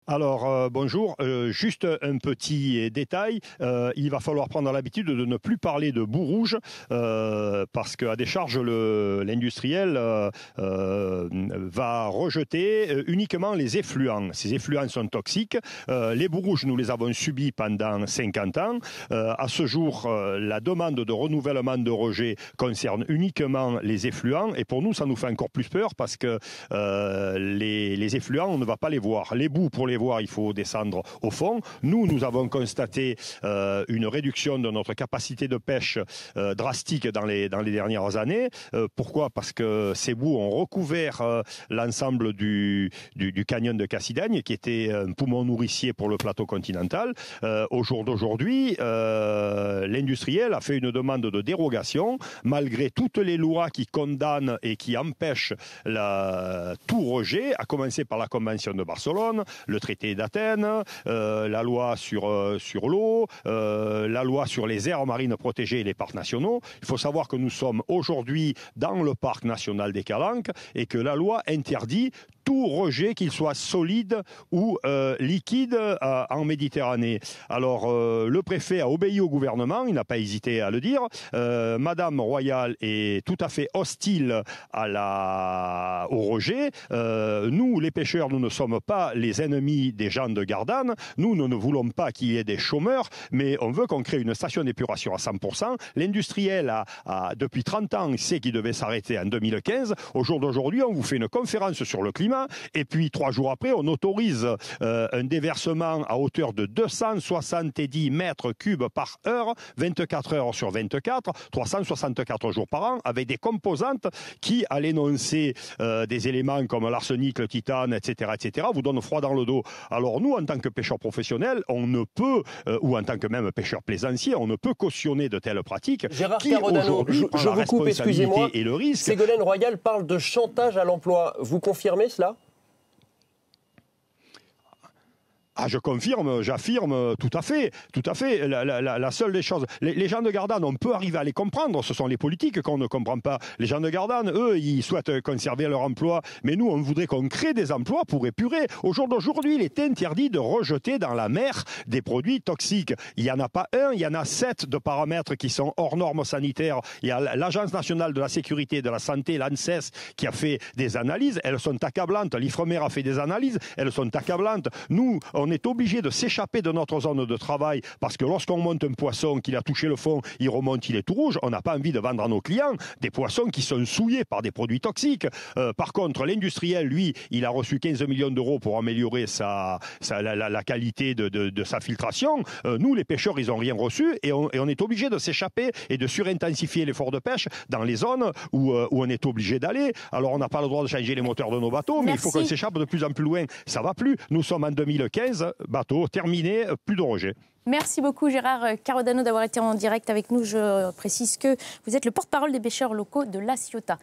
Alors, bonjour. Juste un petit détail. Il va falloir prendre l'habitude de ne plus parler de boue rouge parce qu'à décharge, l'industriel va rejeter uniquement les effluents. Ces effluents sont toxiques. Les boues rouges, nous les avons subis pendant 50 ans. À ce jour, la demande de renouvellement de rejet concerne uniquement les effluents. Et pour nous, ça nous fait encore plus peur parce que les effluents, on ne va pas les voir. Les boues, pour les voir, il faut descendre au fond. Nous avons constaté une réduction de notre capacité de pêche drastique dans les dernières années. Pourquoi? Parce que ces boues ont recouvert l'ensemble du canyon de Cassidaigne, qui était un poumon nourricier pour le plateau continental. Au jour d'aujourd'hui, l'industriel a fait une demande de dérogation, malgré toutes les lois qui condamnent et qui empêchent tout rejet, à commencer par la Convention de Barcelone, le traité d'Athènes, la loi sur l'eau, la loi sur les aires marines protégées et les parcs nationaux. Il faut savoir que nous sommes aujourd'hui dans le parc national des Calanques et que la loi interdit tout rejet, qu'il soit solide ou liquide en Méditerranée. Alors, le préfet a obéi au gouvernement, il n'a pas hésité à le dire. Madame Royal est tout à fait hostile au rejet. Nous, les pêcheurs, nous ne sommes pas les ennemis des gens de Gardanne. Nous ne voulons pas qu'il y ait des chômeurs, mais on veut qu'on crée une station d'épuration à 100%. L'industriel depuis 30 ans, il sait qu'il devait s'arrêter en 2015. Au jour d'aujourd'hui, on vous fait une conférence sur le climat. Et puis 3 jours après, on autorise un déversement à hauteur de 270 mètres cubes par heure, 24 heures sur 24, 364 jours par an, avec des composantes qui, à l'énoncer des éléments comme l'arsenic, le titane, etc., vous donnent froid dans le dos. Alors nous, en tant que pêcheurs professionnels, on ne peut, ou en tant que même pêcheurs plaisanciers, on ne peut cautionner de telles pratiques. Gérard Carodano, je vous coupe, excusez-moi. Et le risque. Ségolène Royal parle de chantage à l'emploi. Vous confirmez cela ? Ah, je confirme, j'affirme, tout à fait. La seule des choses, les gens de Gardanne, on peut arriver à les comprendre. Ce sont les politiques qu'on ne comprend pas. Les gens de Gardanne, eux, ils souhaitent conserver leur emploi, mais nous, on voudrait qu'on crée des emplois pour épurer. Au jour d'aujourd'hui, il est interdit de rejeter dans la mer des produits toxiques. Il n'y en a pas un, il y en a 7 de paramètres qui sont hors normes sanitaires. Il y a l'Agence nationale de la sécurité et de la santé, l'ANSES, qui a fait des analyses. Elles sont accablantes. L'Ifremer a fait des analyses. Elles sont accablantes. Nous, on est obligé de s'échapper de notre zone de travail parce que lorsqu'on monte un poisson, qu'il a touché le fond, il remonte, il est tout rouge. On n'a pas envie de vendre à nos clients des poissons qui sont souillés par des produits toxiques. Par contre, l'industriel, lui, il a reçu 15 millions d'euros pour améliorer la qualité de sa filtration. Nous, les pêcheurs, ils n'ont rien reçu et on est obligé de s'échapper et de surintensifier l'effort de pêche dans les zones où on est obligé d'aller. Alors, on n'a pas le droit de changer les moteurs de nos bateaux, mais il faut qu'on s'échappe de plus en plus loin. Ça va plus. Nous sommes en 2015. Bateau terminé, plus de rejet. Merci beaucoup Gérard Carodano d'avoir été en direct avec nous. Je précise que vous êtes le porte-parole des pêcheurs locaux de La Ciotat.